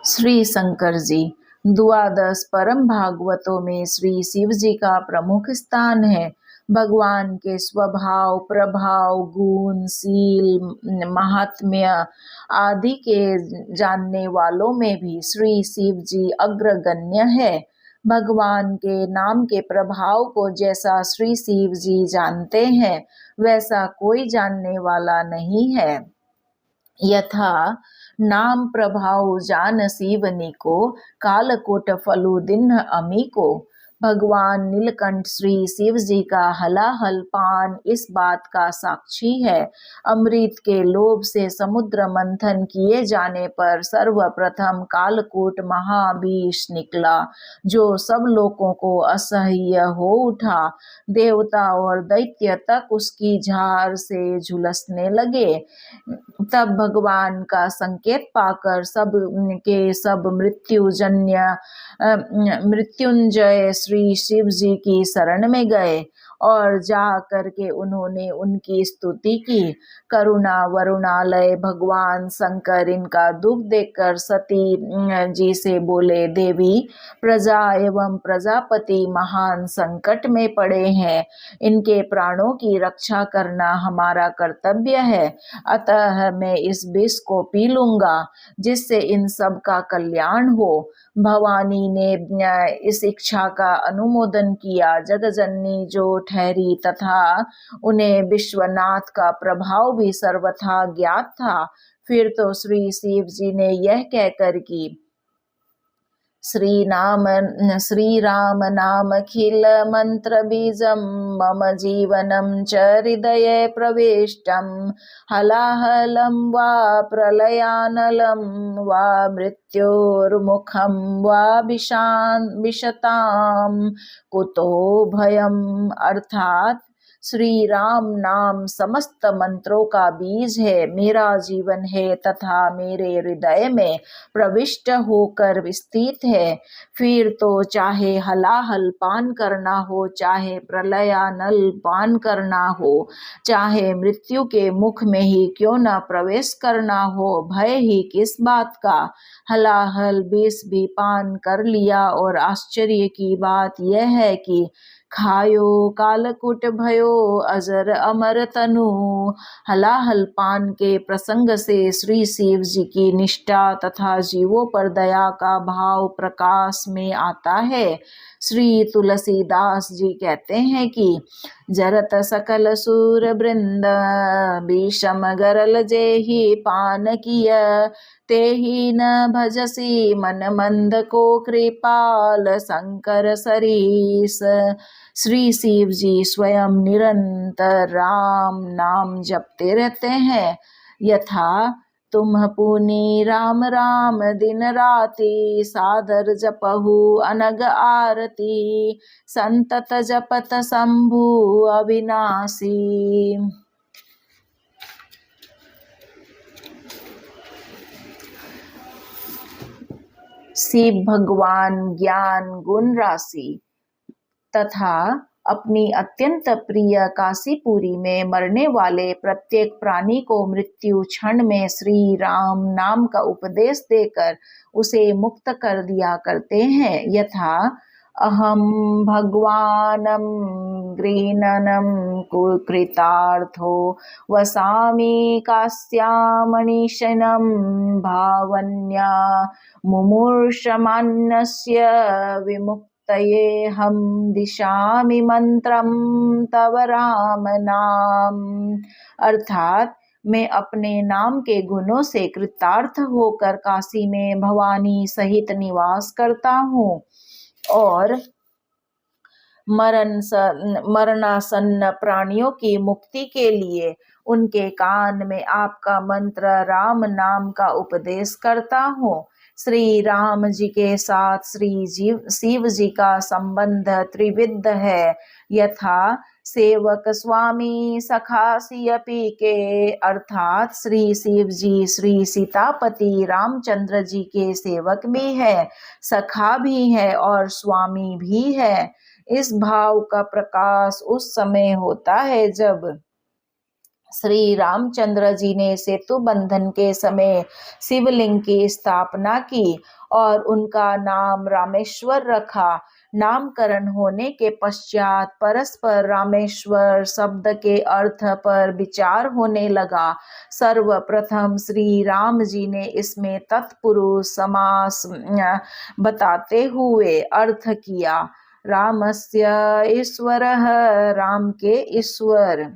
श्री शंकर जी। द्वादश परम भागवतों में श्री शिव जी का प्रमुख स्थान है। भगवान के स्वभाव, प्रभाव, गुण, शील, महात्म्य आदि के जानने वालों में भी श्री शिव जी अग्रगण्य है। भगवान के नाम के प्रभाव को जैसा श्री शिव जी जानते हैं, वैसा कोई जानने वाला नहीं है। यथा नाम प्रभाव जान शिवनिको, कालकूट फलु दिन अमीको। भगवान नीलकंठ श्री शिव जी का हलाहल पान इस बात का साक्षी है। अमृत के लोभ से समुद्र मंथन किए जाने पर सर्वप्रथम कालकूट महाविष निकला, जो सब लोगों को असह्य हो उठा। देवता और दैत्य तक उसकी झार से झुलसने लगे। तब भगवान का संकेत पाकर सब के सब मृत्युंजय श्री शिव जी की शरण में गए और जा करके उन्होंने उनकी स्तुति की। करुणा वरुणालय भगवान शंकर इनका दुख देखकर सती जी से बोले, देवी, प्रजा एवं प्रजापति महान संकट में पड़े हैं। इनके प्राणों की रक्षा करना हमारा कर्तव्य है। अतः मैं इस विष को पी लूंगा, जिससे इन सब का कल्याण हो। भवानी ने इस इच्छा का अनुमोदन किया। जगजननी जो ठहरी तथा उन्हें विश्वनाथ का प्रभाव भी सर्वथा ज्ञात था। फिर तो श्री शिव जी ने यह कहकर कि श्री राम नाम खिल मंत्र बीजम मम जीवनम च हृदये प्रविष्टम। हलाहलम वा प्रलयानलम वा मृत्योर्मुखम वा विशताम कुतो भयम। अर्थात श्री राम नाम समस्त मंत्रों का बीज है, मेरा जीवन है तथा मेरे हृदय में प्रविष्ट होकर स्थित है। फिर तो चाहे हलाहल पान करना हो, चाहे प्रलयानल पान करना हो, चाहे मृत्यु के मुख में ही क्यों न प्रवेश करना हो, भय ही किस बात का। हलाहल विष भी पान कर लिया और आश्चर्य की बात यह है कि खायो कालकूट भयो अजर अमर तनु। हलाहल पान के प्रसंग से श्री शिव जी की निष्ठा तथा जीवों पर दया का भाव प्रकाश में आता है। श्री तुलसीदास जी कहते हैं कि जरत सकल सूर वृंद, विषम गरल जेहि पान किय। तेहि न भजसी मन मंद को, कृपाल शंकर सरीस। श्री शिव जी स्वयं निरंतर राम नाम जपते रहते हैं। यथा तुम पुनि राम राम दिन राति, सादर जपहु अनग आरती। संतत जपत शंभु अविनाशी। शिव भगवान ज्ञान गुण राशि तथा अपनी अत्यंत प्रिय काशीपुरी में मरने वाले प्रत्येक प्राणी को मृत्यु क्षण में श्री राम नाम का उपदेश देकर उसे मुक्त कर दिया करते हैं। यथा अहम भगवानम गृह्णनम कृतार्थो वसामि कास्यामणिशनं। भावन्या मुमूर्षमान्नस्य विमुक्तये हम दिशामि मंत्रम तव राम नाम। अर्थात मैं अपने नाम के गुणों से कृतार्थ होकर काशी में भवानी सहित निवास करता हूँ और मरणासन्न प्राणियों की मुक्ति के लिए उनके कान में आपका मंत्र राम नाम का उपदेश करता हूँ। श्री राम जी के साथ श्री शिव जी का संबंध त्रिविध है। यथा सेवक स्वामी सखा सियपी के, अर्थात श्री शिव जी श्री सीतापति रामचंद्र जी के सेवक भी है, सखा भी है और स्वामी भी है। इस भाव का प्रकाश उस समय होता है जब श्री रामचंद्र जी ने सेतु बंधन के समय शिवलिंग की स्थापना की और उनका नाम रामेश्वर रखा। नामकरण होने के पश्चात परस्पर रामेश्वर शब्द के अर्थ पर विचार होने लगा। सर्वप्रथम श्री राम जी ने इसमें तत्पुरुष समास बताते हुए अर्थ किया, रामस्य ईश्वरः, राम के ईश्वर।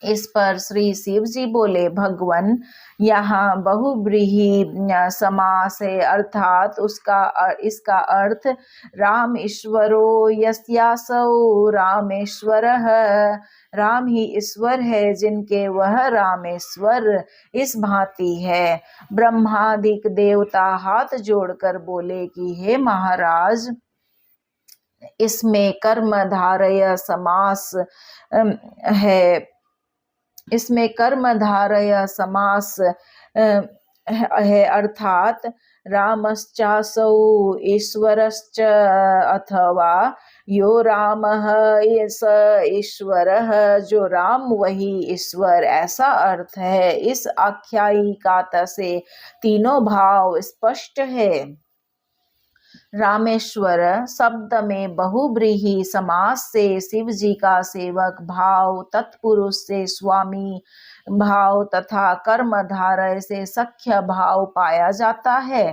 इस पर श्री शिव जी बोले, भगवन यहाँ बहुब्रीहि समास है, अर्थात इसका अर्थ राम ईश्वरो यस्यासौ रामेश्वरः, राम ही ईश्वर है जिनके वह रामेश्वर इस भांति है। ब्रह्मादिक देवता हाथ जोड़कर बोले कि हे महाराज, इसमें कर्मधारय समास है, इसमें कर्मधारय समास है, अर्थात रामश्चासौ ईश्वरश्च, अथवा यो रामः स ईश्वरः, जो राम वही ईश्वर, ऐसा अर्थ है। इस आख्यायिका से तीनों भाव स्पष्ट है। रामेश्वर शब्द में बहुब्रीहि समास से शिव जी का सेवक भाव, तत्पुरुष से स्वामी भाव तथा कर्मधारय से सख्य भाव पाया जाता है।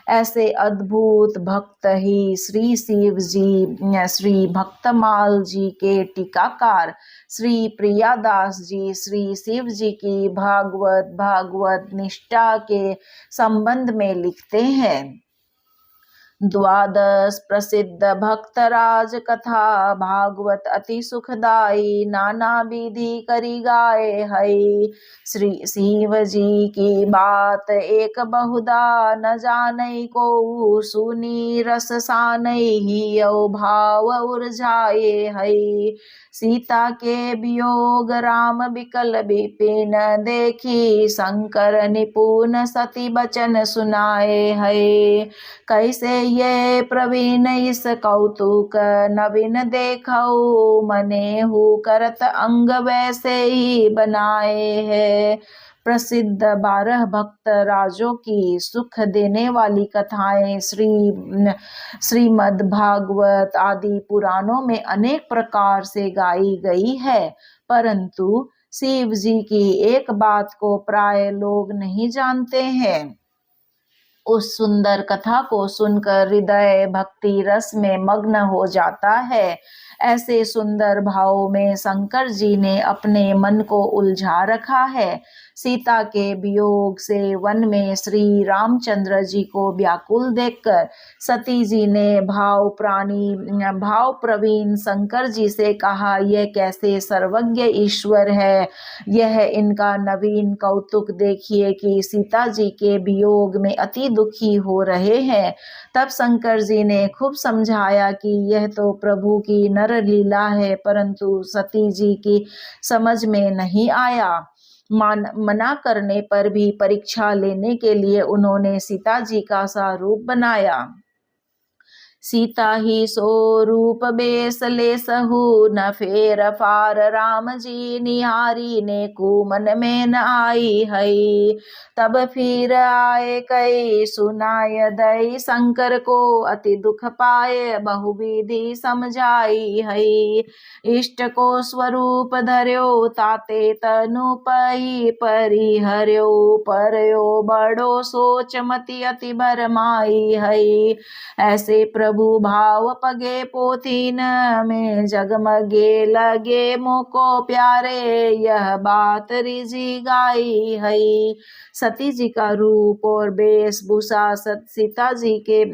ऐसे अद्भुत भक्त ही श्री शिव जी, श्री भक्तमाल जी के टीकाकार श्री प्रियादास जी श्री शिव जी की भागवत निष्ठा के संबंध में लिखते हैं। द्वादश प्रसिद्ध भक्तराज कथा भागवत अति सुखदाई, नाना विधि करी गाए हई। श्री शिव जी की बात एक बहुधा, न जानई को सुनी रस सानई, हियो भाव उर्जाए हई। सीता के वियोग राम विकल विपिन, देखी शंकर निपुण सती बचन सुनाए है। कैसे ये प्रवीण इस कौतुक नवीन देखौ, मने हु करत अंग वैसे ही बनाए है। प्रसिद्ध 12 भक्त राजों की सुख देने वाली कथाएं श्रीमद् भागवत आदि पुराणों में अनेक प्रकार से गाई गई है, परंतु शिव जी की एक बात को प्राय लोग नहीं जानते हैं। उस सुंदर कथा को सुनकर हृदय भक्ति रस में मग्न हो जाता है। ऐसे सुंदर भाव में शंकर जी ने अपने मन को उलझा रखा है। सीता के वियोग से वन में श्री रामचंद्र जी को व्याकुल देखकर सती जी ने भाव प्रवीण शंकर जी से कहा, यह कैसे सर्वज्ञ ईश्वर है, यह इनका नवीन कौतुक देखिए कि सीता जी के वियोग में अति दुखी हो रहे हैं। तब शंकर जी ने खूब समझाया कि यह तो प्रभु की नर लीला है, परंतु सती जी की समझ में नहीं आया। मना करने पर भी परीक्षा लेने के लिए उन्होंने सीता जी का सा रूप बनाया। सीता ही स्वरूप बेस ले सहु, न फेर फार राम जी निहारी ने कुमन में न आई हई। तब फिर आए कई सुनाय दई, शंकर को अति दुख पाए बहुविधि समझाई हई। इष्ट को स्वरूप धर्यो ताते तनु पही, परिहर्यो परयो बड़ो सोच मति अति भरमाई हई। ऐसे प्रभु भाव पगे पोथीन में जगमगे लगे मोको प्यारे, यह बात रिझी गाई हई। सती जी का रूप और वेशभूषा सीता जी के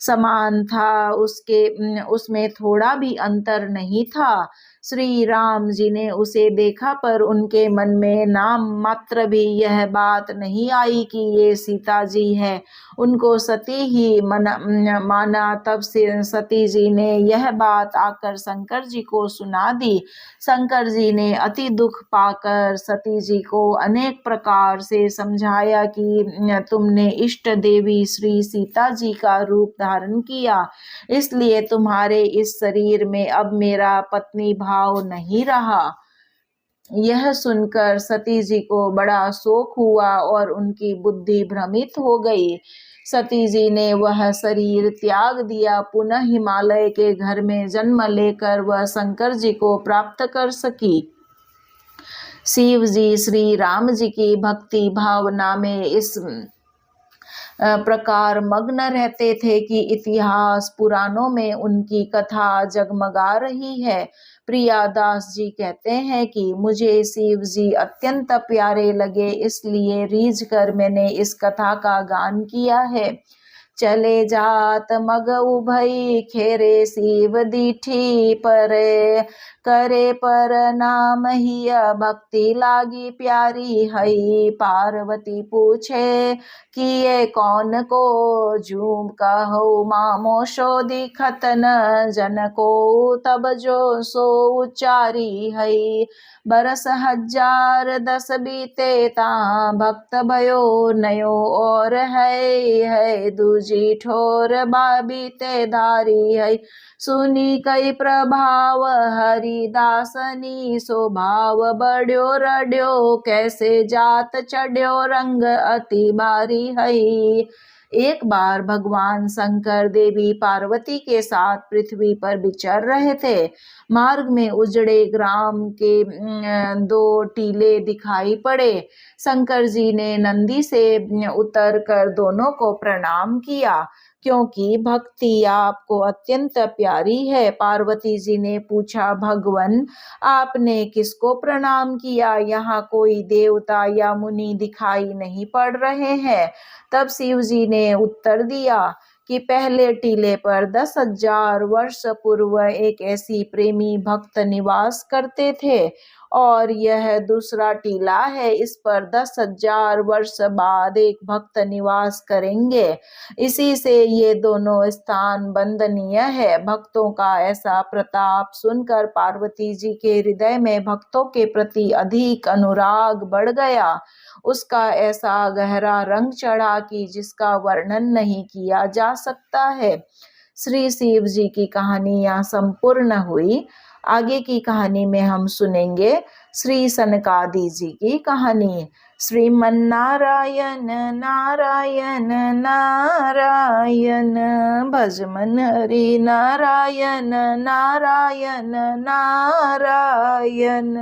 समान था, उसमें थोड़ा भी अंतर नहीं था। श्री राम जी ने उसे देखा पर उनके मन में नाम मात्र भी यह बात नहीं आई कि ये सीता जी है। उनको सती ही माना। तब से सती जी ने यह बात आकर शंकर जी को सुना दी। शंकर जी ने अति दुख पाकर सती जी को अनेक प्रकार से समझाया कि तुमने इष्ट देवी श्री सीता जी का रूप धारण किया, इसलिए तुम्हारे इस शरीर में अब मेरा पत्नी भाव नहीं रहा। यह सुनकर सती जी को बड़ा शोक हुआ और उनकी बुद्धि भ्रमित हो गई। सती जी ने वह शरीर त्याग दिया। पुनः हिमालय के घर में जन्म लेकर वह शंकर जी को प्राप्त कर सकी। शिव जी श्री राम जी की भक्ति भावना में इस प्रकार मग्न रहते थे कि इतिहास पुराणों में उनकी कथा जगमगा रही है। प्रियादास जी कहते हैं कि मुझे शिव जी अत्यंत प्यारे लगे, इसलिए रीझ कर मैंने इस कथा का गान किया है। चले जात मग उभई खेरे शिव दीठी परे, करे पर नाम ही भक्ति लागी प्यारी हई। पार्वती पूछे कि ये कौन को, झूम कहो मामो शो दिखत न जन को, तब जो सो उच्चारी हई। बरस हजार 10 बीते ता भक्त भयो नयो और है दूजी ठोर बीते धारी है। सुनी कई प्रभाव हरिदासनी, स्वभाव बढ़्यो रड्यो कैसे जात चढ़्यो रंग अति बारी है। एक बार भगवान शंकर देवी पार्वती के साथ पृथ्वी पर विचर रहे थे। मार्ग में उजड़े ग्राम के 2 टीले दिखाई पड़े। शंकर जी ने नंदी से उतर कर दोनों को प्रणाम किया, क्योंकि भक्ति आपको अत्यंत प्यारी है। पार्वती जी ने पूछा, भगवन आपने किसको प्रणाम किया? यहाँ कोई देवता या मुनि दिखाई नहीं पड़ रहे हैं। तब शिव जी ने उत्तर दिया कि पहले टीले पर 10,000 वर्ष पूर्व एक ऐसी प्रेमी भक्त निवास करते थे, और यह दूसरा टीला है, इस पर 10,000 वर्ष बाद एक भक्त निवास करेंगे। इसी से ये दोनों स्थान वंदनीय है। भक्तों का ऐसा प्रताप सुनकर पार्वती जी के हृदय में भक्तों के प्रति अधिक अनुराग बढ़ गया। उसका ऐसा गहरा रंग चढ़ा कि जिसका वर्णन नहीं किया जा सकता है। श्री शिव जी की कहानी यहाँ संपूर्ण हुई। आगे की कहानी में हम सुनेंगे श्री सनकादि जी की कहानी। श्रीमन्नारायण नारायण नारायण, भज मन हरि नारायण नारायण नारायण।